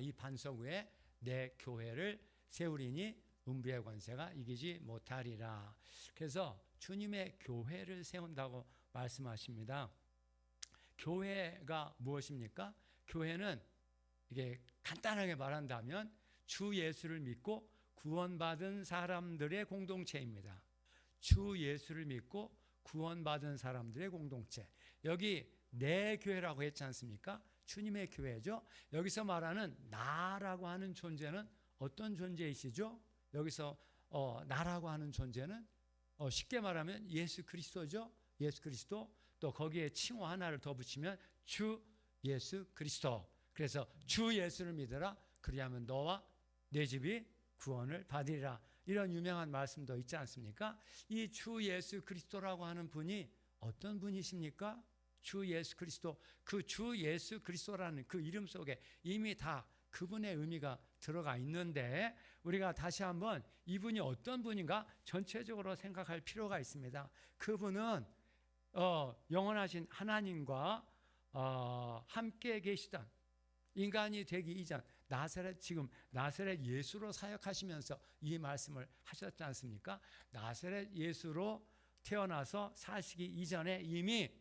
이 반석 위에 내 교회를 세우리니 음부의 권세가 이기지 못하리라. 그래서 주님의 교회를 세운다고 말씀하십니다. 교회가 무엇입니까? 교회는 이게 간단하게 말한다면 주 예수를 믿고 구원받은 사람들의 공동체입니다. 주 예수를 믿고 구원받은 사람들의 공동체. 여기 내 교회라고 했지 않습니까? 주님의 교회죠. 여기서 말하는 나라고 하는 존재는 어떤 존재이시죠? 여기서 나라고 하는 존재는 쉽게 말하면 예수 그리스도죠. 예수 그리스도. 또 거기에 칭호 하나를 더 붙이면 주 예수 그리스도. 그래서 주 예수를 믿어라. 그리하면 너와 내 집이 구원을 받으리라. 이런 유명한 말씀도 있지 않습니까? 이 주 예수 그리스도라고 하는 분이 어떤 분이십니까? 주 예수 그리스도. 그 주 예수 그리스도라는 그 이름 속에 이미 다 그분의 의미가 들어가 있는데 우리가 다시 한번 이분이 어떤 분인가 전체적으로 생각할 필요가 있습니다. 그분은 영원하신 하나님과 함께 계시던 인간이 되기 이전 지금 나사렛 예수로 사역하시면서 이 말씀을 하셨지 않습니까? 나사렛 예수로 태어나서 사시기 이전에 이미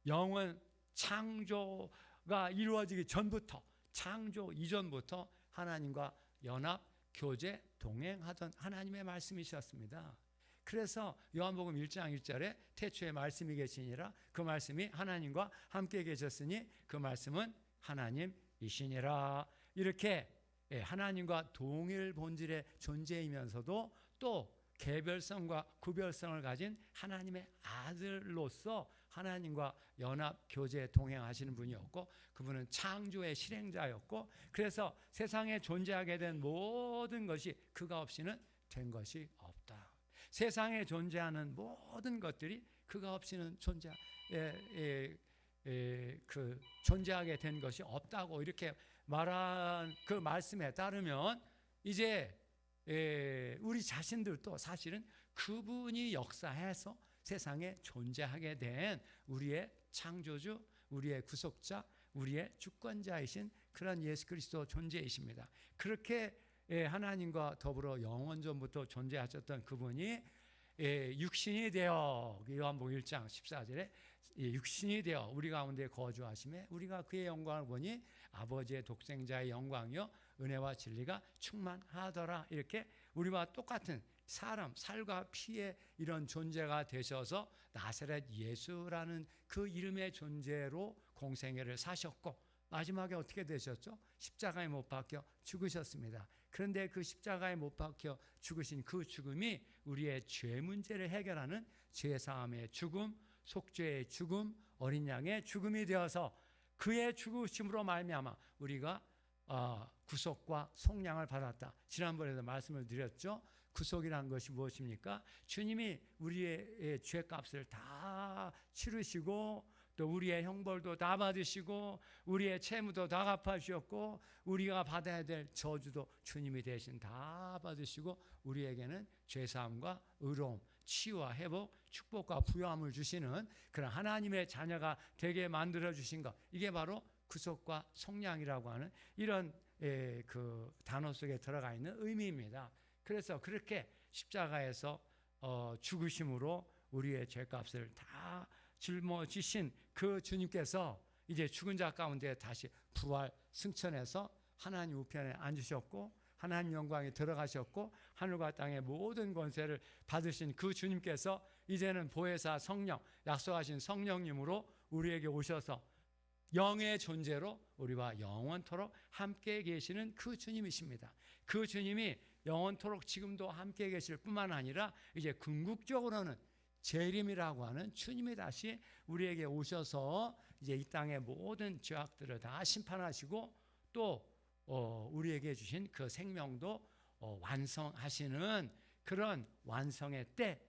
영원 창조가 이루어지기 전부터, 창조 이전부터 하나님과 연합, 교제, 동행하던 하나님의 말씀이셨습니다. 그래서 요한복음 1장 1절에 태초에 말씀이 계시니라. 그 말씀이 하나님과 함께 계셨으니 그 말씀은 하나님이시니라. 이렇게 하나님과 동일 본질의 존재이면서도 또 개별성과 구별성을 가진 하나님의 아들로서 하나님과 연합, 교제, 동행하시는 분이었고 그분은 창조의 실행자였고 그래서 세상에 존재하게 된 모든 것이 그가 없이는 된 것이 없다. 세상에 존재하는 모든 것들이 그가 없이는 존재하게 된 것이 없다고 이렇게 말한 그 말씀에 따르면 이제 우리 자신들도 사실은 그분이 역사해서 세상에 존재하게 된 우리의 창조주, 우리의 구속자, 우리의 주권자이신 그런 예수 그리스도 존재이십니다. 그렇게 하나님과 더불어 영원전부터 존재하셨던 그분이 육신이 되어 요한복음 1장 14절에 육신이 되어 우리 가운데 거주하심에 우리가 그의 영광을 보니 아버지의 독생자의 영광이요 은혜와 진리가 충만하더라. 이렇게 우리와 똑같은 사람, 살과 피의 이런 존재가 되셔서 나사렛 예수라는 그 이름의 존재로 공생애를 사셨고 마지막에 어떻게 되셨죠? 십자가에 못 박혀 죽으셨습니다. 그런데 그 십자가에 못 박혀 죽으신 그 죽음이 우리의 죄 문제를 해결하는 죄사함의 죽음, 속죄의 죽음, 어린 양의 죽음이 되어서 그의 죽으심으로 말미암아 우리가 구속과 속량을 받았다. 지난번에도 말씀을 드렸죠. 구속이라는 것이 무엇입니까? 주님이 우리의 죄값을 다 치르시고 또 우리의 형벌도 다 받으시고 우리의 채무도 다 갚아주셨고 우리가 받아야 될 저주도 주님이 대신 다 받으시고 우리에게는 죄사함과 의로움, 치유와 회복, 축복과 부요함을 주시는 그런 하나님의 자녀가 되게 만들어주신 것, 이게 바로 구속과 속량이라고 하는 이런 그 단어 속에 들어가 있는 의미입니다. 그래서 그렇게 십자가에서 죽으심으로 우리의 죄값을 다 짊어지신 그 주님께서 이제 죽은 자 가운데 다시 부활 승천해서 하나님 우편에 앉으셨고 하나님 영광에 들어가셨고 하늘과 땅의 모든 권세를 받으신 그 주님께서 이제는 보혜사 성령, 약속하신 성령님으로 우리에게 오셔서 영의 존재로 우리와 영원토록 함께 계시는 그 주님이십니다. 그 주님이 영원토록 지금도 함께 계실 뿐만 아니라 이제 궁극적으로는 재림이라고 하는 주님이 다시 우리에게 오셔서 이제 이 땅의 모든 죄악들을 다 심판하시고 또 우리에게 주신 그 생명도 완성하시는 그런 완성의 때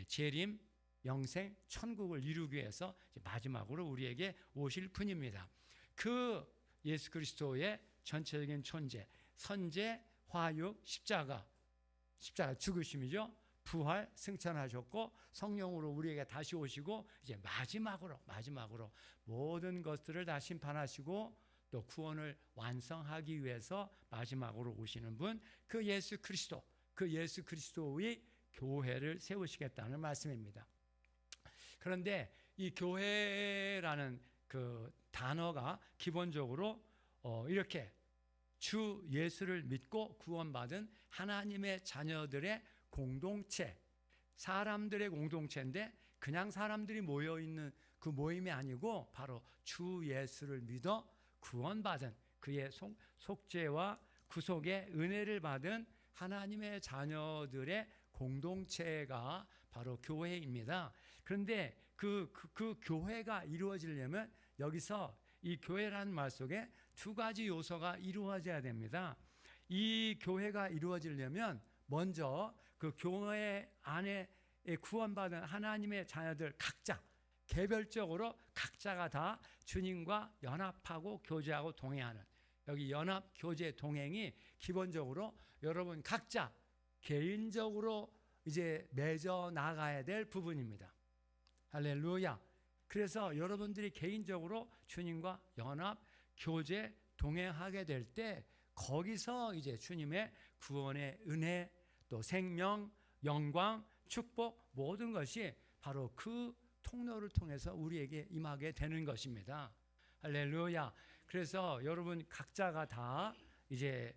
재림, 영생, 천국을 이루기 위해서 마지막으로 우리에게 오실 분입니다. 그 예수 그리스도의 전체적인 존재, 선제, 화육, 십자가 죽으심이죠. 부활, 승천하셨고 성령으로 우리에게 다시 오시고 이제 마지막으로 모든 것들을 다 심판하시고 또 구원을 완성하기 위해서 마지막으로 오시는 분, 그 예수 그리스도, 그 예수 그리스도의 교회를 세우시겠다는 말씀입니다. 그런데 이 교회라는 그 단어가 기본적으로 이렇게 주 예수를 믿고 구원받은 하나님의 자녀들의 공동체, 사람들의 공동체인데 그냥 사람들이 모여있는 그 모임이 아니고 바로 주 예수를 믿어 구원받은 그의 속죄와 구속의 은혜를 받은 하나님의 자녀들의 공동체가 바로 교회입니다. 그런데 그 교회가 이루어지려면 여기서 이 교회라는 말 속에 두 가지 요소가 이루어져야 됩니다. 이 교회가 이루어지려면 먼저 그 교회 안에 구원받은 하나님의 자녀들 각자 개별적으로 각자가 다 주님과 연합하고 교제하고 동행하는, 여기 연합 교제 동행이 기본적으로 여러분 각자 개인적으로 이제 맺어 나가야 될 부분입니다. 할렐루야. 그래서 여러분들이 개인적으로 주님과 연합 교제 동행하게 될 때 거기서 이제 주님의 구원의 은혜, 또 생명, 영광, 축복 모든 것이 바로 그 통로를 통해서 우리에게 임하게 되는 것입니다. 할렐루야. 그래서 여러분 각자가 다 이제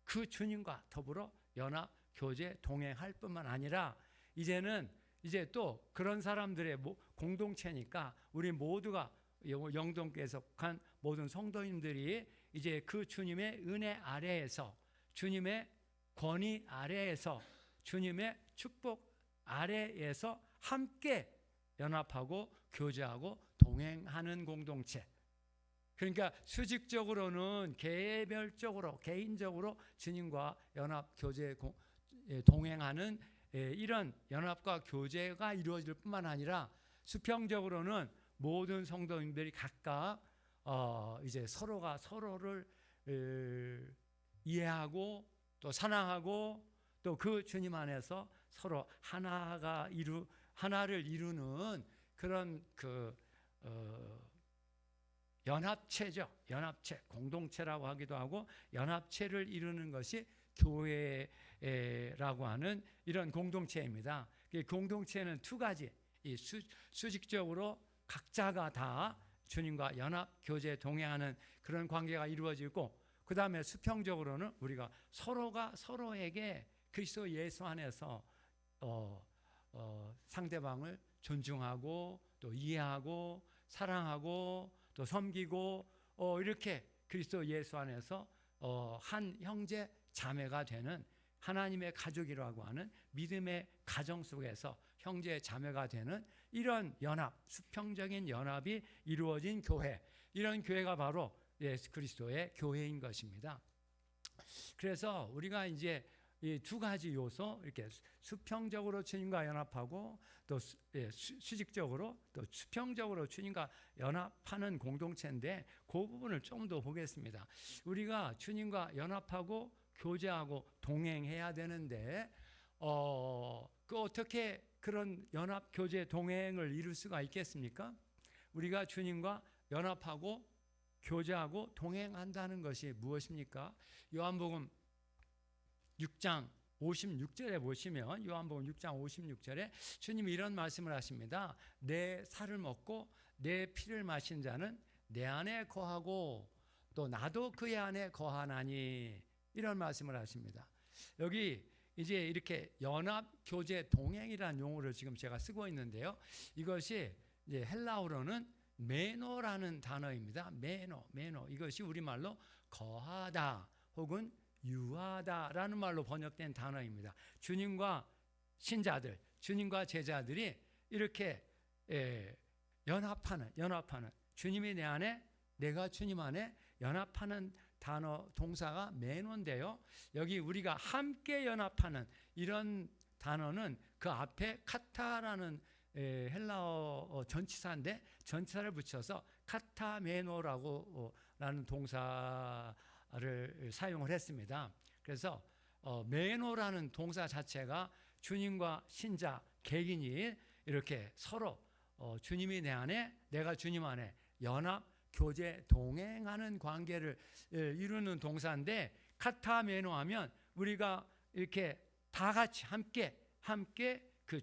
그 주님과 더불어 연합 교제 동행할 뿐만 아니라 이제는 이제 또 그런 사람들의 공동체니까 우리 모두가 영동교회에 속한 모든 성도님들이 이제 그 주님의 은혜 아래에서, 주님의 권위 아래에서, 주님의 축복 아래에서 함께 연합하고 교제하고 동행하는 공동체. 그러니까 수직적으로는 개별적으로 개인적으로 주님과 연합 교제 동행하는 이런 연합과 교제가 이루어질 뿐만 아니라 수평적으로는 모든 성도님들이 각각 이제 서로가 서로를 이해하고 또 사랑하고 또 그 주님 안에서 서로 하나를 이루는 그런 연합체죠. 연합체, 공동체라고 하기도 하고 연합체를 이루는 것이 교회라고 하는 이런 공동체입니다. 공동체는 두 가지, 이 수직적으로 각자가 다 주님과 연합 교제 동행하는 그런 관계가 이루어지고, 그 다음에 수평적으로는 우리가 서로가 서로에게 그리스도 예수 안에서 상대방을 존중하고 또 이해하고 사랑하고 또 섬기고 이렇게 그리스도 예수 안에서 한 형제 자매가 되는 하나님의 가족이라고 하는 믿음의 가정 속에서 형제 자매가 되는 이런 연합, 수평적인 연합이 이루어진 교회, 이런 교회가 바로 예수 그리스도의 교회인 것입니다. 그래서 우리가 이제 이 두 가지 요소, 이렇게 수평적으로 주님과 연합하고 또 수직적으로 또 수평적으로 주님과 연합하는 공동체인데 그 부분을 좀 더 보겠습니다. 우리가 주님과 연합하고 교제하고 동행해야 되는데 그 어떻게 그런 연합 교제 동행을 이룰 수가 있겠습니까? 우리가 주님과 연합하고 교제하고 동행한다는 것이 무엇입니까? 요한복음 6장 56절에 보시면 요한복음 6장 56절에 주님이 이런 말씀을 하십니다. 내 살을 먹고 내 피를 마신 자는 내 안에 거하고 또 나도 그의 안에 거하나니, 이런 말씀을 하십니다. 여기 이제 이렇게 연합 교제 동행이라는 용어를 지금 제가 쓰고 있는데요. 이것이 이제 헬라어로는 메노라는 단어입니다. 메노. 이것이 우리말로 거하다 혹은 유하다라는 말로 번역된 단어입니다. 주님과 신자들, 주님과 제자들이 이렇게 연합하는 주님이 내 안에 내가 주님 안에 연합하는 단어 동사가 메노인데요. 여기 우리가 함께 연합하는 이런 단어는 그 앞에 카타라는 헬라어 전치사인데 전치사를 붙여서 카타메노라고 라는 동사를 사용을 했습니다. 그래서 메노라는 동사 자체가 주님과 신자 개인이 이렇게 서로 주님이 내 안에 내가 주님 안에 연합 교제 동행하는 관계를 이루는 동사인데, 카타메노 하면 우리가 이렇게 다 같이 함께 그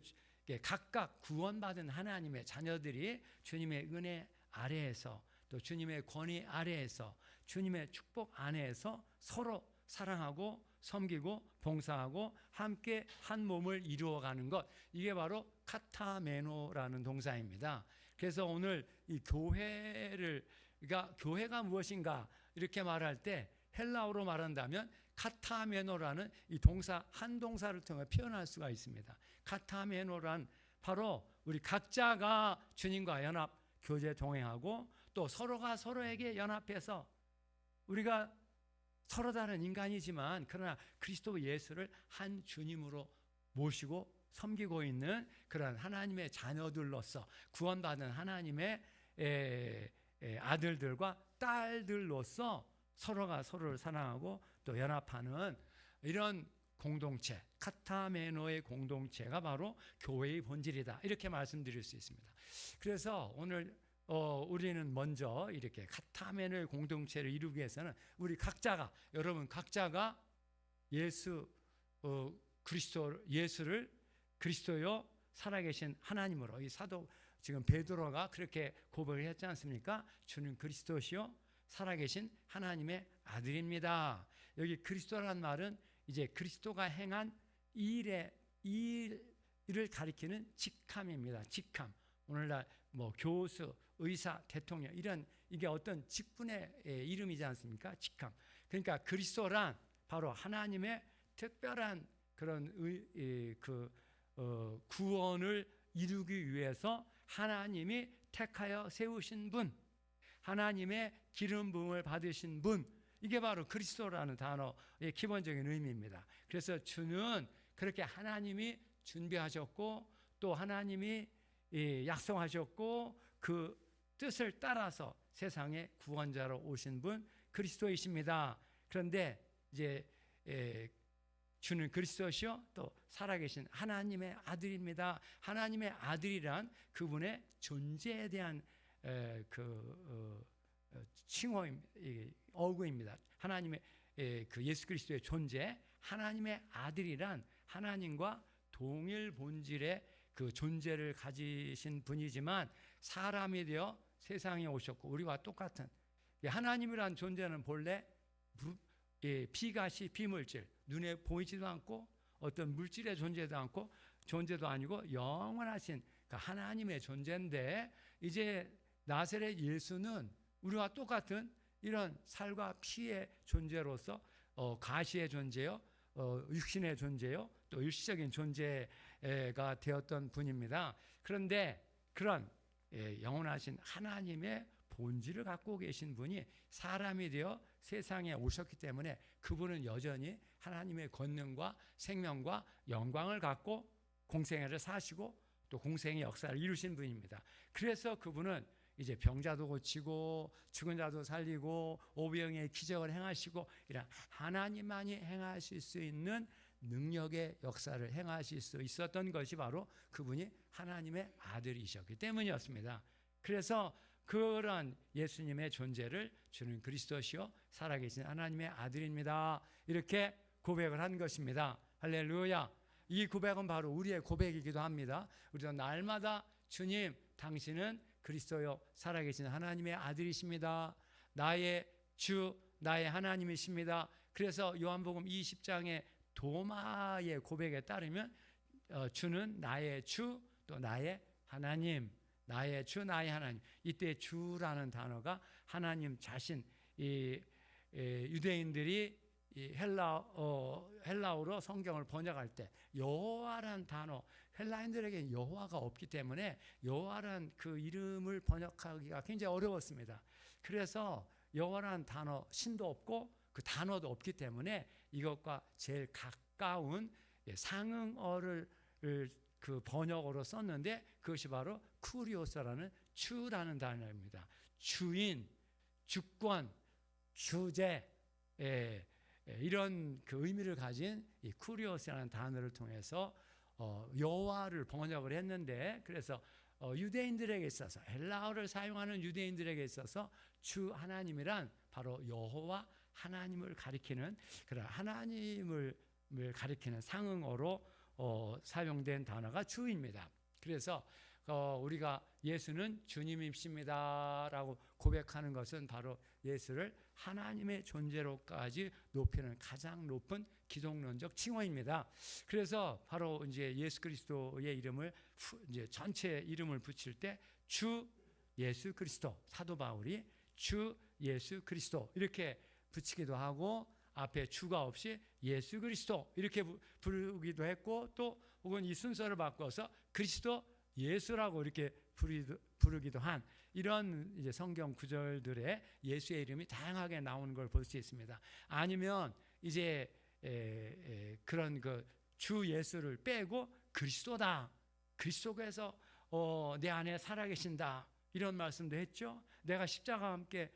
각각 구원받은 하나님의 자녀들이 주님의 은혜 아래에서, 또 주님의 권위 아래에서, 주님의 축복 안에서 서로 사랑하고 섬기고 봉사하고 함께 한 몸을 이루어가는 것, 이게 바로 카타메노라는 동사입니다. 그래서 오늘 이 교회가 무엇인가 이렇게 말할 때 헬라어로 말한다면 카타메노라는 이 동사 한 동사를 통해 표현할 수가 있습니다. 카타메노란 바로 우리 각자가 주님과 연합 교제 동행하고, 또 서로가 서로에게 연합해서, 우리가 서로 다른 인간이지만 그러나 그리스도 예수를 한 주님으로 모시고 섬기고 있는 그런 하나님의 자녀들로서, 구원받은 하나님의 아들들과 딸들로서 서로가 서로를 사랑하고 또 연합하는 이런 공동체, 카타메노의 공동체가 바로 교회의 본질이다, 이렇게 말씀드릴 수 있습니다. 그래서 오늘 우리는 먼저 이렇게 카타메노의 공동체를 이루기 위해서는 여러분 각자가 예수를 그리스도요 살아계신 하나님으로, 이 사도 지금 베드로가 그렇게 고백을 했지 않습니까? 주는 그리스도시요 살아계신 하나님의 아들입니다. 여기 그리스도라는 말은 이제 그리스도가 행한 일을 가리키는 직함입니다. 직함. 오늘날 뭐 교수, 의사, 대통령 이게 어떤 직분의 이름이지 않습니까? 직함. 그러니까 그리스도란 바로 하나님의 특별한 그런 구원을 이루기 위해서 하나님이 택하여 세우신 분, 하나님의 기름 부음을 받으신 분, 이게 바로 그리스도라는 단어의 기본적인 의미입니다. 그래서 주는 그렇게 하나님이 준비하셨고, 또 하나님이 약속하셨고, 그 뜻을 따라서 세상에 구원자로 오신 분 그리스도이십니다. 그런데 이제 주는 그리스도시요 또 살아계신 하나님의 아들입니다. 하나님의 아들이란 그분의 존재에 대한 어구입니다. 하나님의 그 예수 그리스도의 존재, 하나님의 아들이란 하나님과 동일 본질의 그 존재를 가지신 분이지만 사람이 되어 세상에 오셨고, 우리와 똑같은 하나님이란 존재는 본래 비가시 비물질, 눈에 보이지도 않고 어떤 물질의 존재도 아니고 영원하신 하나님의 존재인데, 이제 나사렛 예수는 우리와 똑같은 이런 살과 피의 존재로서 가시의 존재요, 육신의 존재요, 또 일시적인 존재가 되었던 분입니다. 그런데 그런 영원하신 하나님의 본질을 갖고 계신 분이 사람이 되어 세상에 오셨기 때문에 그분은 여전히 하나님의 권능과 생명과 영광을 갖고 공생애를 사시고 또 공생의 역사를 이루신 분입니다. 그래서 그분은 이제 병자도 고치고 죽은 자도 살리고 오병의 기적을 행하시고, 이런 하나님만이 행하실 수 있는 능력의 역사를 행하실 수 있었던 것이 바로 그분이 하나님의 아들이셨기 때문이었습니다. 그래서 그런 예수님의 존재를 주는 그리스도시요 살아계신 하나님의 아들입니다, 이렇게 고백을 한 것입니다. 할렐루야. 이 고백은 바로 우리의 고백이기도 합니다. 우리도 날마다 주님, 당신은 그리스도요 살아계신 하나님의 아들이십니다. 나의 주, 나의 하나님이십니다. 그래서 요한복음 20장의 도마의 고백에 따르면 주는 나의 주, 또 나의 하나님, 나의 주, 나의 하나님. 이때 주라는 단어가 하나님 자신, 유대인들이 헬라어로 성경을 번역할 때 여호와라는 단어, 헬라인들에게 여호와가 없기 때문에 여호와라는 그 이름을 번역하기가 굉장히 어려웠습니다. 그래서 여호와라는 단어, 신도 없고 그 단어도 없기 때문에 이것과 제일 가까운 상응어를 그 번역어로 썼는데, 그것이 바로 쿠리오스라는 주라는 단어입니다. 주인, 주권, 주제, 이런 그 의미를 가진 이 쿠리오스라는 단어를 통해서 여호와를 번역을 했는데, 그래서 유대인들에게 있어서, 헬라어를 사용하는 유대인들에게 있어서 주 하나님이란 바로 여호와 하나님을 가리키는, 그런 하나님을 가리키는 상응어로 사용된 단어가 주입니다. 그래서 우리가 예수는 주님이십니다라고 고백하는 것은 바로 예수를 하나님의 존재로까지 높이는 가장 높은 기독론적 칭호입니다. 그래서 바로 이제 예수 그리스도의 이름을 이제 전체 이름을 붙일 때 주 예수 그리스도, 사도 바울이 주 예수 그리스도 이렇게 붙이기도 하고, 앞에 주가 없이 예수 그리스도 이렇게 부르기도 했고, 또 혹은 이 순서를 바꿔서 그리스도 예수라고 이렇게 부르기도 한 이런 이제 성경 구절들에 예수의 이름이 다양하게 나오는 걸 볼 수 있습니다. 아니면 이제 그런 그 주 예수를 빼고 그리스도다, 그리스도께서 내 안에 살아계신다 이런 말씀도 했죠. 내가 십자가와 함께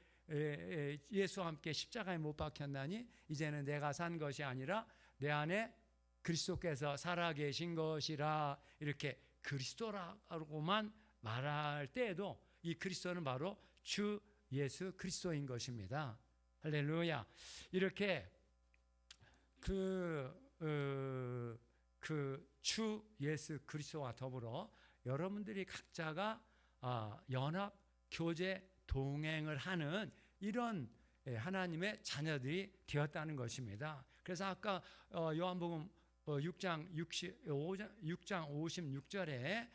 예수와 함께 십자가에 못 박혔나니 이제는 내가 산 것이 아니라 내 안에 그리스도께서 살아계신 것이라, 이렇게 그리스도라고만 말할 때에도 이 그리스도는 바로 주 예수 그리스도인 것입니다. 할렐루야. 이렇게 그 주 예수 그리스도와 더불어 여러분들이 각자가 연합 교제 동행을 하는 이런 하나님의 자녀들이 되었다는 것입니다. 그래서 아까 요한복음 6장 56절에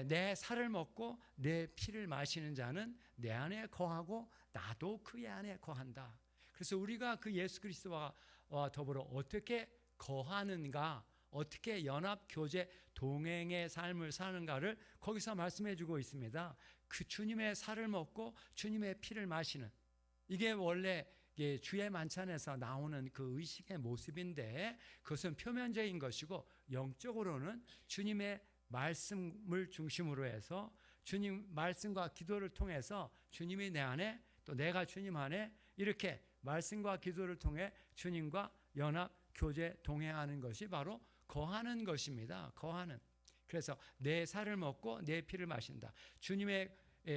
내 살을 먹고 내 피를 마시는 자는 내 안에 거하고 나도 그의 안에 거한다. 그래서 우리가 그 예수 그리스도와 더불어 어떻게 거하는가, 어떻게 연합 교제 동행의 삶을 사는가를 거기서 말씀해 주고 있습니다. 그 주님의 살을 먹고 주님의 피를 마시는, 이게 원래 주의 만찬에서 나오는 그 의식의 모습인데, 그것은 표면적인 것이고 영적으로는 주님의 말씀을 중심으로 해서 주님 말씀과 기도를 통해서 주님이 내 안에, 또 내가 주님 안에, 이렇게 말씀과 기도를 통해 주님과 연합 교제 동행하는 것이 바로 거하는 것입니다. 거하는. 그래서 내 살을 먹고 내 피를 마신다. 주님의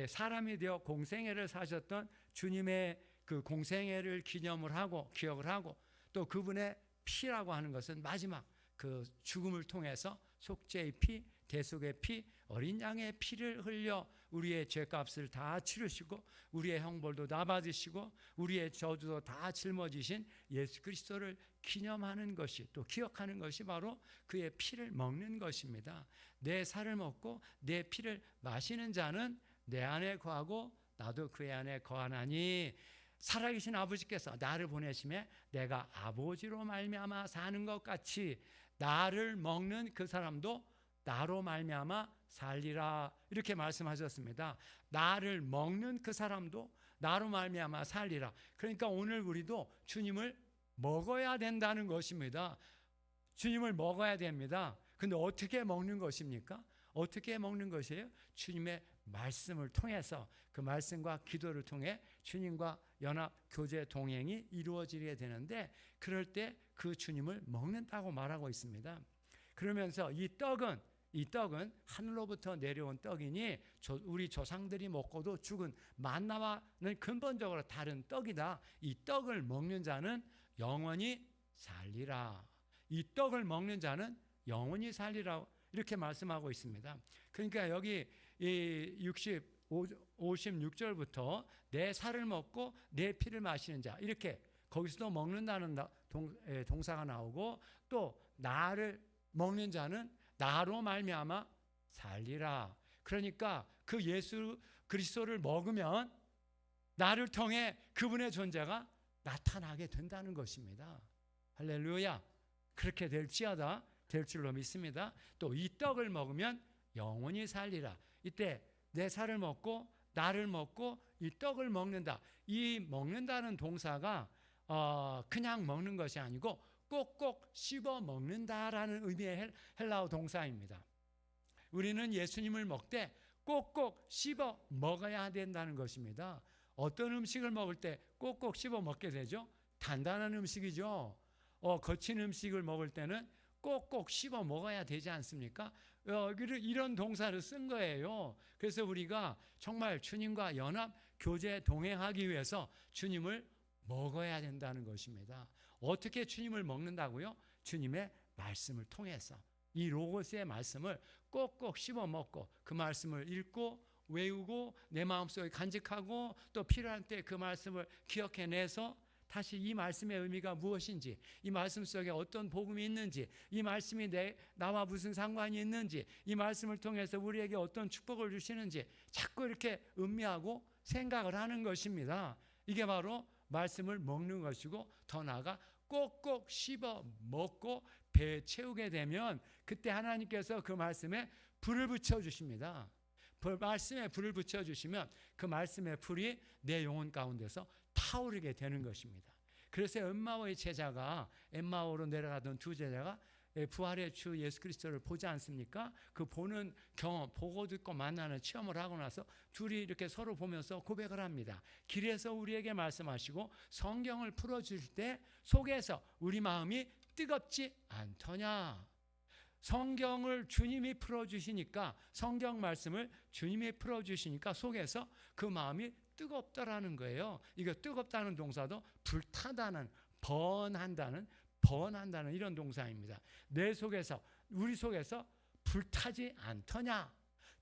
사람이 되어 공생애를 사셨던 주님의 그 공생애를 기념을 하고 기억을 하고, 또 그분의 피라고 하는 것은 마지막 그 죽음을 통해서 속죄의 피, 대속의 피, 어린 양의 피를 흘려 우리의 죄값을 다 치르시고 우리의 형벌도 다 받으시고 우리의 저주도 다 짊어지신 예수 그리스도를 기념하는 것이, 또 기억하는 것이 바로 그의 피를 먹는 것입니다. 내 살을 먹고 내 피를 마시는 자는 내 안에 거하고 나도 그의 안에 거하나니, 살아계신 아버지께서 나를 보내심에 내가 아버지로 말미암아 사는 것 같이 나를 먹는 그 사람도 나로 말미암아 살리라, 이렇게 말씀하셨습니다. 나를 먹는 그 사람도 나로 말미암아 살리라. 그러니까 오늘 우리도 주님을 먹어야 된다는 것입니다. 주님을 먹어야 됩니다. 근데 어떻게 먹는 것입니까? 어떻게 먹는 것이에요? 주님의 말씀을 통해서, 그 말씀과 기도를 통해 주님과 연합 교제 동행이 이루어지게 되는데, 그럴 때 그 주님을 먹는다고 말하고 있습니다. 그러면서 이 떡은 하늘로부터 내려온 떡이니 우리 조상들이 먹고도 죽은 만나와는 근본적으로 다른 떡이다. 이 떡을 먹는 자는 영원히 살리라. 이 떡을 먹는 자는 영원히 살리라, 이렇게 말씀하고 있습니다. 그러니까 여기 56절부터 내 살을 먹고 내 피를 마시는 자, 이렇게 거기서도 먹는다는 동사가 나오고, 또 나를 먹는 자는 나로 말미암아 살리라. 그러니까 그 예수 그리스도를 먹으면 나를 통해 그분의 존재가 나타나게 된다는 것입니다. 할렐루야. 그렇게 될지어다 될 줄로 믿습니다. 또 이 떡을 먹으면 영원히 살리라. 이때 내 살을 먹고 나를 먹고 이 떡을 먹는다. 이 먹는다는 동사가 그냥 먹는 것이 아니고 꼭꼭 씹어 먹는다라는 의미의 헬라어 동사입니다. 우리는 예수님을 먹되 꼭꼭 씹어 먹어야 된다는 것입니다. 어떤 음식을 먹을 때 꼭꼭 씹어 먹게 되죠? 단단한 음식이죠. 거친 음식을 먹을 때는 꼭꼭 씹어 먹어야 되지 않습니까? 이런 동사를 쓴 거예요. 그래서 우리가 정말 주님과 연합, 교제, 동행하기 위해서 주님을 먹어야 된다는 것입니다. 어떻게 주님을 먹는다고요? 주님의 말씀을 통해서 이 로고스의 말씀을 꼭꼭 씹어 먹고 그 말씀을 읽고 외우고 내 마음속에 간직하고 또 필요할 때 그 말씀을 기억해내서 다시 이 말씀의 의미가 무엇인지, 이 말씀 속에 어떤 복음이 있는지, 이 말씀이 나와 무슨 상관이 있는지, 이 말씀을 통해서 우리에게 어떤 축복을 주시는지 자꾸 이렇게 음미하고 생각을 하는 것입니다. 이게 바로 말씀을 먹는 것이고, 더 나아가 꼭꼭 씹어 먹고 배 채우게 되면 그때 하나님께서 그 말씀에 불을 붙여주십니다. 말씀에 불을 붙여주시면 그 말씀의 불이 내 영혼 가운데서 타오르게 되는 것입니다. 그래서 엠마오의 제자가, 엠마오로 내려가던 두 제자가 부활의 주 예수 그리스도를 보지 않습니까? 그 보는 경험, 보고 듣고 만나는 체험을 하고 나서 둘이 이렇게 서로 보면서 고백을 합니다. 길에서 우리에게 말씀하시고 성경을 풀어주실 때 속에서 우리 마음이 뜨겁지 않더냐. 성경을 주님이 풀어주시니까, 성경 말씀을 주님이 풀어주시니까 속에서 그 마음이 뜨겁다라는 거예요. 이거 뜨겁다는 동사도 불타다는, 번한다는 이런 동사입니다. 내 속에서, 우리 속에서 불타지 않더냐,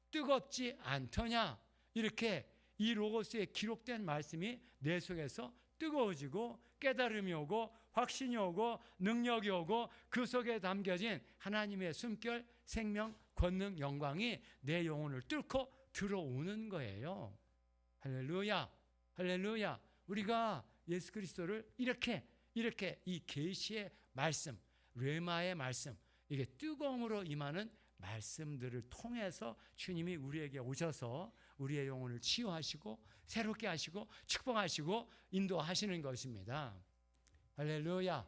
뜨겁지 않더냐, 이렇게 이 로고스에 기록된 말씀이 내 속에서 뜨거워지고 깨달음이 오고 확신이 오고 능력이 오고 그 속에 담겨진 하나님의 숨결, 생명, 권능, 영광이 내 영혼을 뚫고 들어오는 거예요. 할렐루야, 할렐루야. 우리가 예수 그리스도를 이렇게 이 계시의 말씀, 뢰마의 말씀, 이게 뜨거움으로 임하는 말씀들을 통해서 주님이 우리에게 오셔서 우리의 영혼을 치유하시고 새롭게 하시고 축복하시고 인도하시는 것입니다. 할렐루야,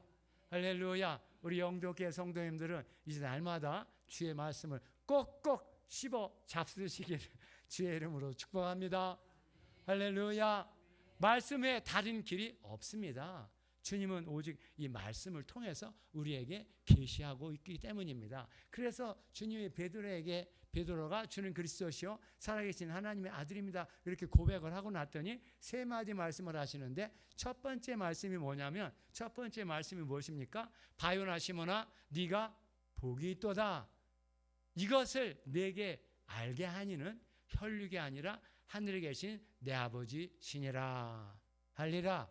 할렐루야. 우리 영도교회 성도님들은 이제 날마다 주의 말씀을 꼭꼭 씹어 잡수시기를 주의 이름으로 축복합니다. 할렐루야. 말씀에 다른 길이 없습니다. 주님은 오직 이 말씀을 통해서 우리에게 계시하고 있기 때문입니다. 그래서 주님이 베드로가 주는 그리스도시요 살아계신 하나님의 아들입니다, 이렇게 고백을 하고 났더니 세 마디 말씀을 하시는데, 첫 번째 말씀이 뭐냐면, 첫 번째 말씀이 무엇입니까? 바요나 시몬아 네가 복이 있도다. 이것을 내게 알게 하니는 혈육이 아니라 하늘에 계신 내 아버지시니라. 할리라.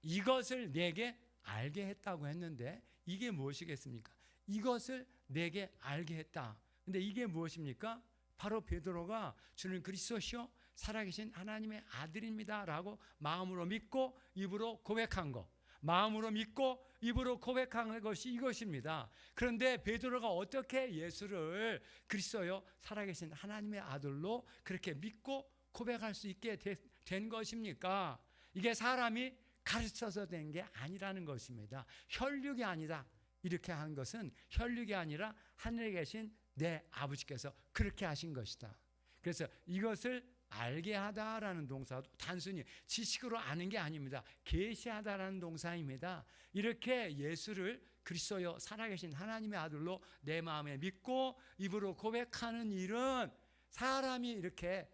이것을 내게 알게 했다고 했는데 이게 무엇이겠습니까? 이것을 내게 알게 했다. 근데 이게 무엇입니까? 바로 베드로가 주는 그리스도시요 살아계신 하나님의 아들입니다 라고 마음으로 믿고 입으로 고백한 것, 마음으로 믿고 입으로 고백한 것이 이것입니다. 그런데 베드로가 어떻게 예수를 그리스도요 살아계신 하나님의 아들로 그렇게 믿고 고백할 수 있게 된 것입니까? 이게 사람이 가르쳐서 된 게 아니라는 것입니다. 혈육이 아니다. 이렇게 한 것은 혈육이 아니라 하늘에 계신 내 아버지께서 그렇게 하신 것이다. 그래서 이것을 알게 하다라는 동사도 단순히 지식으로 아는 게 아닙니다. 계시하다라는 동사입니다. 이렇게 예수를 그리스도여 살아계신 하나님의 아들로 내 마음에 믿고 입으로 고백하는 일은 사람이 이렇게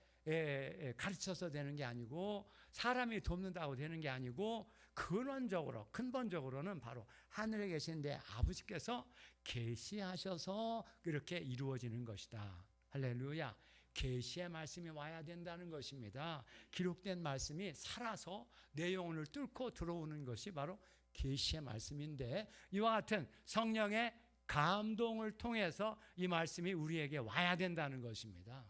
가르쳐서 되는 게 아니고 사람이 돕는다고 되는 게 아니고 근본적으로는 바로 하늘에 계신 내 아버지께서 계시하셔서 그렇게 이루어지는 것이다. 할렐루야. 계시의 말씀이 와야 된다는 것입니다. 기록된 말씀이 살아서 내 영혼을 뚫고 들어오는 것이 바로 계시의 말씀인데, 이와 같은 성령의 감동을 통해서 이 말씀이 우리에게 와야 된다는 것입니다.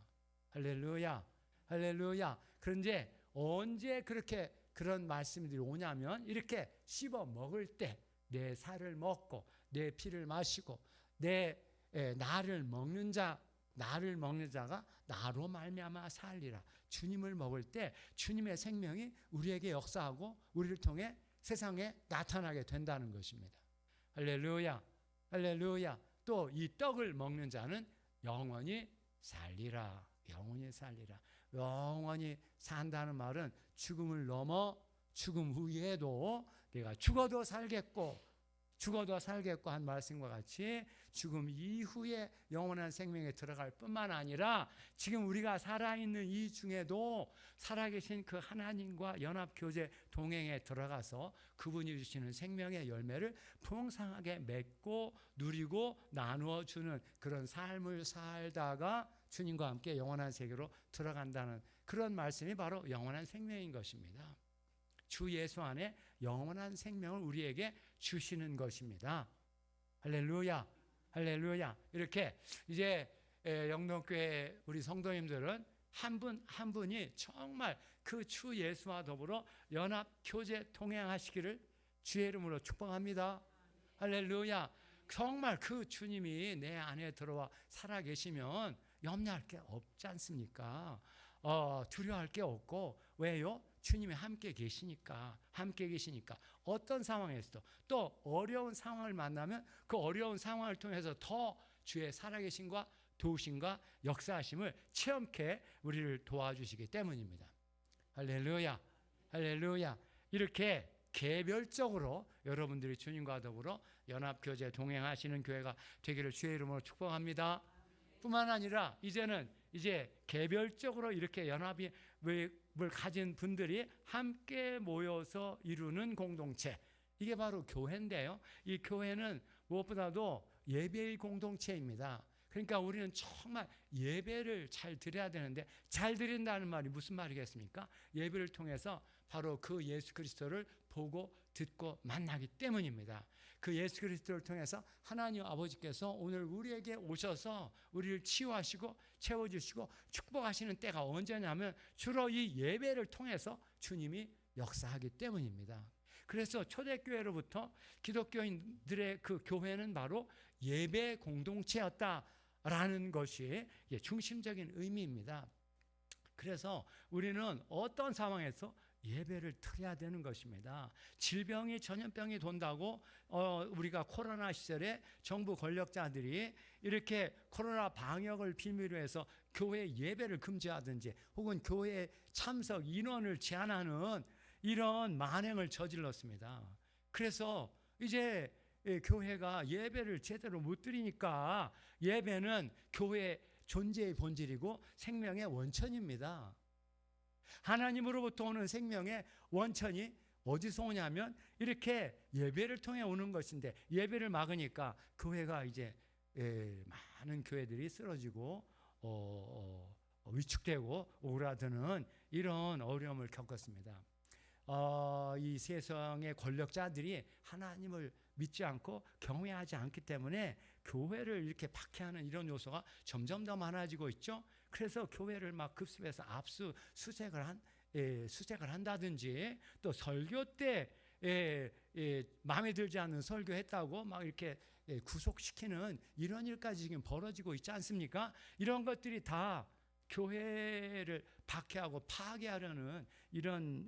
할렐루야, 할렐루야. 그런데 언제 그렇게 그런 말씀들이 오냐면, 이렇게 씹어 먹을 때, 내 살을 먹고 내 피를 마시고 나를 먹는 자가 나로 말미암아 살리라. 주님을 먹을 때 주님의 생명이 우리에게 역사하고 우리를 통해 세상에 나타나게 된다는 것입니다. 할렐루야, 할렐루야. 또 이 떡을 먹는 자는 영원히 살리라. 영원히 살리라. 영원히 산다는 말은 죽음을 넘어 죽음 후에도 내가 죽어도 살겠고 죽어도 살겠고 한 말씀과 같이 죽음 이후에 영원한 생명에 들어갈 뿐만 아니라 지금 우리가 살아있는 이 중에도 살아계신 그 하나님과 연합교제 동행에 들어가서 그분이 주시는 생명의 열매를 풍성하게 맺고 누리고 나누어 주는 그런 삶을 살다가 주님과 함께 영원한 세계로 들어간다는 그런 말씀이 바로 영원한 생명인 것입니다. 주 예수 안에 영원한 생명을 우리에게 주시는 것입니다. 할렐루야, 할렐루야. 이렇게 이제 영동교회 우리 성도님들은 한 분 한 분이 정말 그 주 예수와 더불어 연합 교제 동행하시기를 주의 이름으로 축복합니다. 할렐루야. 정말 그 주님이 내 안에 들어와 살아 계시면 염려할 게 없지 않습니까? 두려워할 게 없고, 왜요? 주님이 함께 계시니까. 어떤 상황에서도 또 어려운 상황을 만나면 그 어려운 상황을 통해서 더 주의 살아계심과 도우심과 역사하심을 체험케 우리를 도와주시기 때문입니다. 할렐루야, 할렐루야. 이렇게 개별적으로 여러분들이 주님과 더불어 연합교제 동행하시는 교회가 되기를 주의 이름으로 축복합니다. 뿐만 아니라 이제는 개별적으로 이렇게 연합을 가진 분들이 함께 모여서 이루는 공동체, 이게 바로 교회인데요. 이 교회는 무엇보다도 예배의 공동체입니다. 그러니까 우리는 정말 예배를 잘 드려야 되는데, 잘 드린다는 말이 무슨 말이겠습니까? 예배를 통해서 바로 그 예수 그리스도를 보고 듣고 만나기 때문입니다. 그 예수 그리스도를 통해서 하나님 아버지께서 오늘 우리에게 오셔서 우리를 치유하시고 채워주시고 축복하시는 때가 언제냐면 주로 이 예배를 통해서 주님이 역사하기 때문입니다. 그래서 초대교회로부터 기독교인들의 그 교회는 바로 예배 공동체였다라는 것이 중심적인 의미입니다. 그래서 우리는 어떤 상황에서 예배를 드려야 되는 것입니다. 질병이 전염병이 돈다고 우리가 코로나 시절에 정부 권력자들이 이렇게 코로나 방역을 빌미로 해서 교회 예배를 금지하든지 혹은 교회 참석 인원을 제한하는 이런 만행을 저질렀습니다. 그래서 이제 교회가 예배를 제대로 못 드리니까 예배는 교회의 존재의 본질이고 생명의 원천입니다. 하나님으로부터 오는 생명의 원천이 어디서 오냐면 이렇게 예배를 통해 오는 것인데, 예배를 막으니까 교회가 이제 많은 교회들이 쓰러지고 위축되고 오그라드는 이런 어려움을 겪었습니다. 이 세상의 권력자들이 하나님을 믿지 않고 경외하지 않기 때문에 교회를 이렇게 박해하는 이런 요소가 점점 더 많아지고 있죠. 그래서 교회를 막 급습해서 수색을 한다든지, 또 설교 때 마음에 들지 않는 설교했다고 막 이렇게 구속시키는 이런 일까지 지금 벌어지고 있지 않습니까? 이런 것들이 다 교회를 박해하고 파괴하려는 이런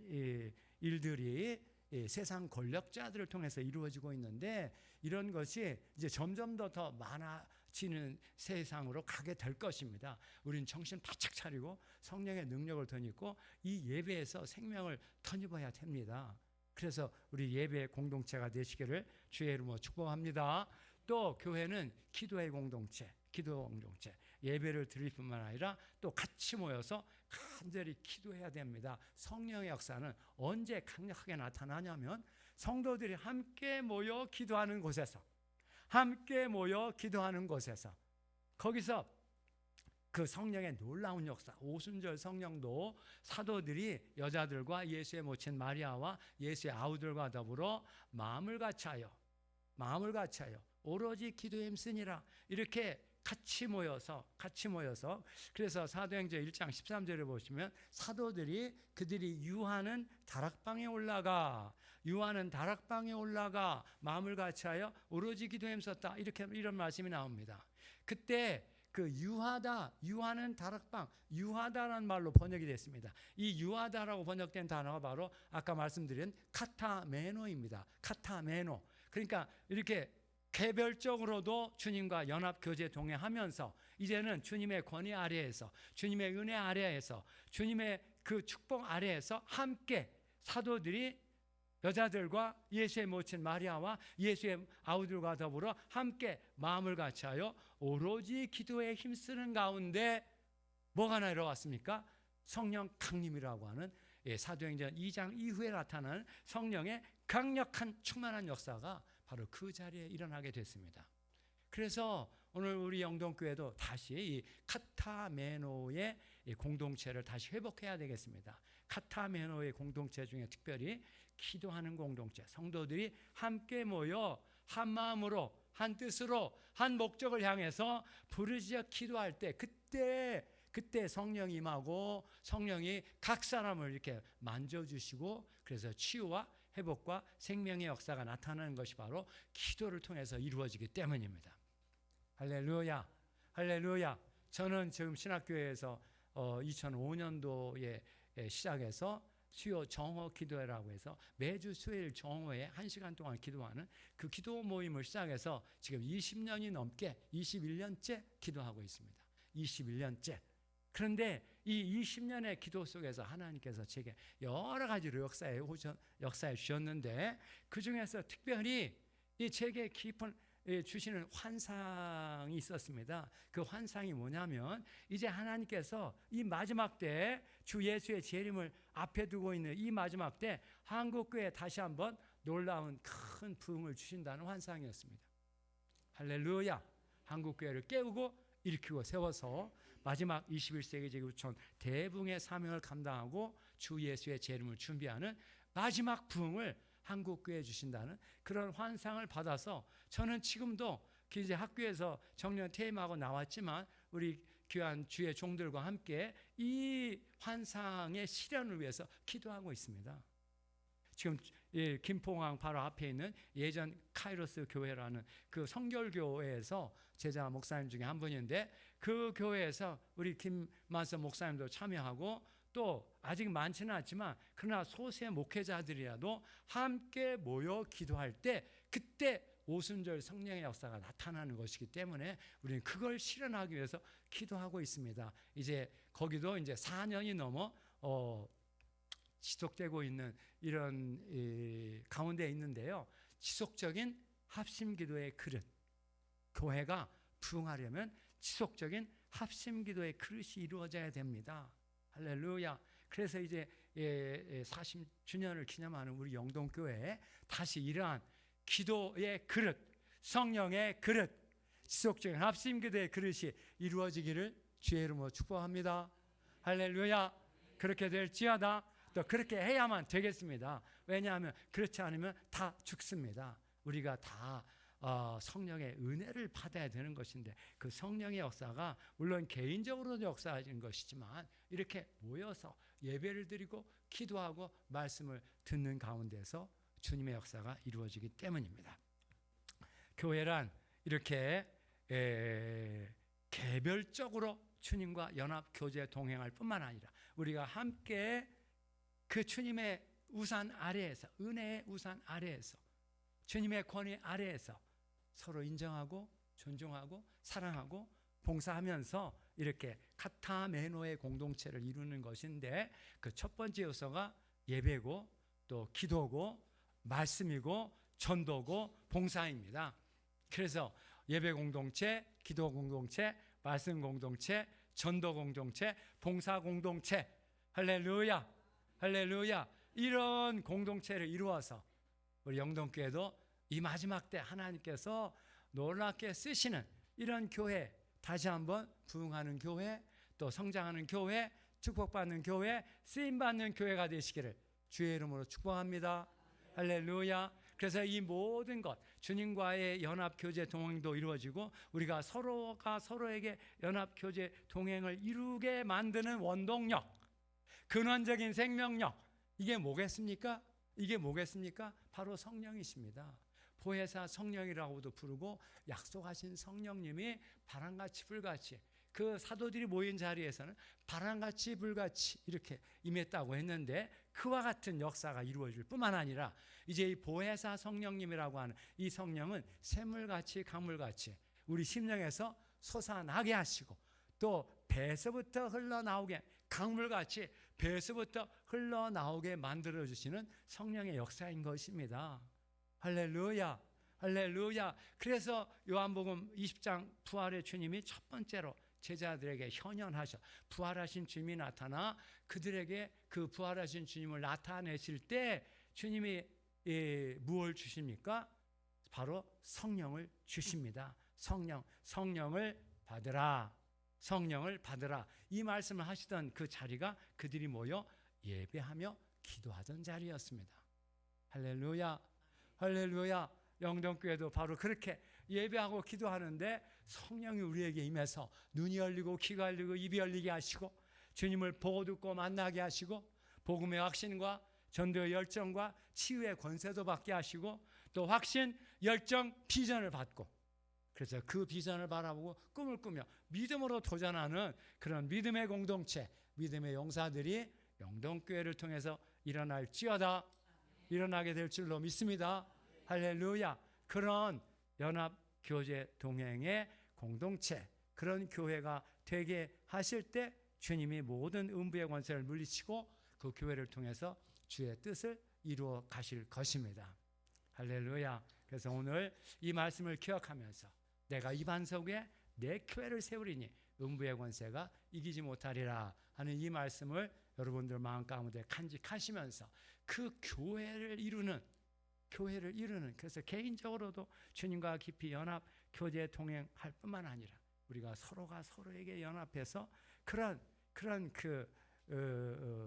일들이 세상 권력자들을 통해서 이루어지고 있는데, 이런 것이 이제 점점 더 많아지는 세상으로 가게 될 것입니다. 우리는 정신 바짝 차리고 성령의 능력을 덧입고 이 예배에서 생명을 덧입어야 됩니다. 그래서 우리 예배 공동체가 되시기를 주의 이름으로 축복합니다. 또 교회는 기도의 공동체, 예배를 드릴 뿐만 아니라 또 같이 모여서 간절히 기도해야 됩니다. 성령의 역사는 언제 강력하게 나타나냐면 성도들이 함께 모여 기도하는 곳에서, 거기서 그 성령의 놀라운 역사, 오순절 성령도 사도들이 여자들과 예수의 모친 마리아와 예수의 아우들과 더불어 마음을 같이하여 오로지 기도에 힘쓰니라, 이렇게 같이 모여서 그래서 사도행전 1장 13절을 보시면 사도들이 그들이 유하는 다락방에 올라가 마음을 같이하여 오로지 기도에 힘썼다, 이런 말씀이 나옵니다. 그때 그 유하는 다락방, 유하다라는 말로 번역이 됐습니다. 이 유하다라고 번역된 단어가 바로 아까 말씀드린 카타메노입니다. 카타메노. 그러니까 이렇게 개별적으로도 주님과 연합 교제 동행하면서 이제는 주님의 권위 아래에서, 주님의 은혜 아래에서, 주님의 그 축복 아래에서 함께 사도들이 여자들과 예수의 모친 마리아와 예수의 아우들과 더불어 함께 마음을 같이하여 오로지 기도에 힘쓰는 가운데 뭐가 내려왔습니까? 성령 강림이라고 하는 사도행전 2장 이후에 나타나는 성령의 강력한 충만한 역사가 바로 그 자리에 일어나게 됐습니다. 그래서 오늘 우리 영동교회도 다시 이 카타메노의 공동체를 다시 회복해야 되겠습니다. 카타메노의 공동체 중에 특별히 기도하는 공동체, 성도들이 함께 모여 한 마음으로 한 뜻으로 한 목적을 향해서 부르짖어 기도할 때 그때 성령이 임하고 성령이 각 사람을 이렇게 만져주시고 그래서 치유와 회복과 생명의 역사가 나타나는 것이 바로 기도를 통해서 이루어지기 때문입니다. 할렐루야, 할렐루야. 저는 지금 신학교에서 2005년도에 시작해서 수요 정오 기도회라고 해서 매주 수요일 정오에 1시간 동안 기도하는 그 기도 모임을 시작해서 지금 20년이 넘게 21년째 기도하고 있습니다. 21년째. 그런데 이 20년의 기도 속에서 하나님께서 제게 여러 가지로 역사해 주셨는데 그중에서 특별히 이 제게 깊은 주시는 환상이 있었습니다. 그 환상이 뭐냐면 이제 하나님께서 이 마지막 때 주 예수의 재림을 앞에 두고 있는 이 마지막 때 한국교회에 다시 한번 놀라운 큰 부흥을 주신다는 환상이었습니다. 할렐루야. 한국교회를 깨우고 일으키고 세워서 마지막 21세기 제국촌 대붕의 사명을 감당하고 주 예수의 재림을 준비하는 마지막 부흥을 한국교회에 주신다는 그런 환상을 받아서 저는 지금도 이제 학교에서 정년 퇴임하고 나왔지만 우리 귀한 주의 종들과 함께 이 환상의 실현을 위해서 기도하고 있습니다. 지금 김포항 바로 앞에 있는 예전 카이로스 교회라는 그 성결교회에서 제자 목사님 중에 한 분인데 그 교회에서 우리 김만서 목사님도 참여하고 또 아직 많지는 않지만 그러나 소세 목회자들이라도 함께 모여 기도할 때 그때 오순절 성령의 역사가 나타나는 것이기 때문에 우리는 그걸 실현하기 위해서 기도하고 있습니다. 이제 거기도 이제 4년이 넘어 지속되고 있는 이런 가운데 있는데요. 지속적인 합심기도의 그릇, 교회가 부흥하려면 지속적인 합심기도의 그릇이 이루어져야 됩니다. 할렐루야. 그래서 이제 40주년을 기념하는 우리 영동교회에 다시 이러한 기도의 그릇, 성령의 그릇, 지속적인 합심기도의 그릇이 이루어지기를 주의 이름으로 축복합니다. 할렐루야. 그렇게 될지어다. 또 그렇게 해야만 되겠습니다. 왜냐하면 그렇지 않으면 다 죽습니다. 우리가 다 성령의 은혜를 받아야 되는 것인데 그 성령의 역사가 물론 개인적으로도 역사하는 것이지만 이렇게 모여서 예배를 드리고 기도하고 말씀을 듣는 가운데서 주님의 역사가 이루어지기 때문입니다. 교회란 이렇게 개별적으로 주님과 연합 교제 동행할 뿐만 아니라 우리가 함께 그 주님의 우산 아래에서 은혜의 우산 아래에서 주님의 권위 아래에서 서로 인정하고 존중하고 사랑하고 봉사하면서 이렇게 카타메노의 공동체를 이루는 것인데 그 첫 번째 요소가 예배고 또 기도고 말씀이고 전도고 봉사입니다. 그래서 예배 공동체, 기도 공동체, 말씀 공동체, 전도 공동체, 봉사 공동체. 할렐루야. 할렐루야. 이런 공동체를 이루어서 우리 영동교회도 이 마지막 때 하나님께서 놀랍게 쓰시는 이런 교회, 다시 한번 부흥하는 교회, 또 성장하는 교회, 축복받는 교회, 쓰임받는 교회가 되시기를 주의 이름으로 축복합니다. 할렐루야. 그래서 이 모든 것, 주님과의 연합 교제 동행도 이루어지고 우리가 서로가 서로에게 연합 교제 동행을 이루게 만드는 원동력, 근원적인 생명력, 이게 뭐겠습니까? 이게 뭐겠습니까? 바로 성령이십니다. 보혜사 성령이라고도 부르고 약속하신 성령님이 바람같이 불같이 그 사도들이 모인 자리에서는 바람같이 불같이 이렇게 임했다고 했는데 그와 같은 역사가 이루어질 뿐만 아니라 이제 이 보혜사 성령님이라고 하는 이 성령은 샘물같이 강물같이 우리 심령에서 솟아나게 하시고 또 배에서부터 흘러나오게 강물같이 배에서부터 흘러나오게 만들어주시는 성령의 역사인 것입니다. 할렐루야, 할렐루야. 그래서 요한복음 20장 부활의 주님이 첫 번째로 제자들에게 현현하셔, 부활하신 주님이 나타나 그들에게 그 부활하신 주님을 나타내실 때 주님이 무엇을 주십니까? 바로 성령을 주십니다. 성령을 받으라, 성령을 받으라. 이 말씀을 하시던 그 자리가 그들이 모여 예배하며 기도하던 자리였습니다. 할렐루야, 할렐루야. 영동교회도 바로 그렇게 예배하고 기도하는데 성령이 우리에게 임해서 눈이 열리고 귀가 열리고 입이 열리게 하시고 주님을 보고 듣고 만나게 하시고 복음의 확신과 전도의 열정과 치유의 권세도 받게 하시고 또 확신, 열정, 비전을 받고, 그래서 그 비전을 바라보고 꿈을 꾸며 믿음으로 도전하는 그런 믿음의 공동체, 믿음의 용사들이 영동교회를 통해서 일어날지어다, 일어나게 될 줄로 믿습니다. 할렐루야. 그런 연합교제 동행의 공동체, 그런 교회가 되게 하실 때 주님이 모든 음부의 권세를 물리치고 그 교회를 통해서 주의 뜻을 이루어 가실 것입니다. 할렐루야. 그래서 오늘 이 말씀을 기억하면서 내가 이 반석 위에 내 교회를 세우리니 음부의 권세가 이기지 못하리라 하는 이 말씀을 여러분들 마음 가운데 간직하시면서 그 교회를 이루는, 그래서 개인적으로도 주님과 깊이 연합 교제 동행할 뿐만 아니라 우리가 서로가 서로에게 연합해서 그런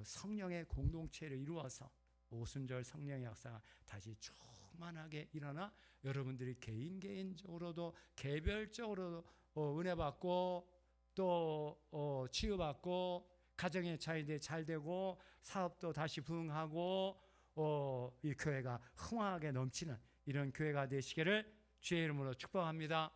성령의 공동체를 이루어서 오순절 성령의 역사가 다시 충만하게 일어나 여러분들이 개인적으로도 개별적으로도 은혜 받고 또 치유받고 가정의 차이도 잘 되고 사업도 다시 부흥하고 이 교회가 흥황하게 넘치는 이런 교회가 되시기를 주의 이름으로 축복합니다.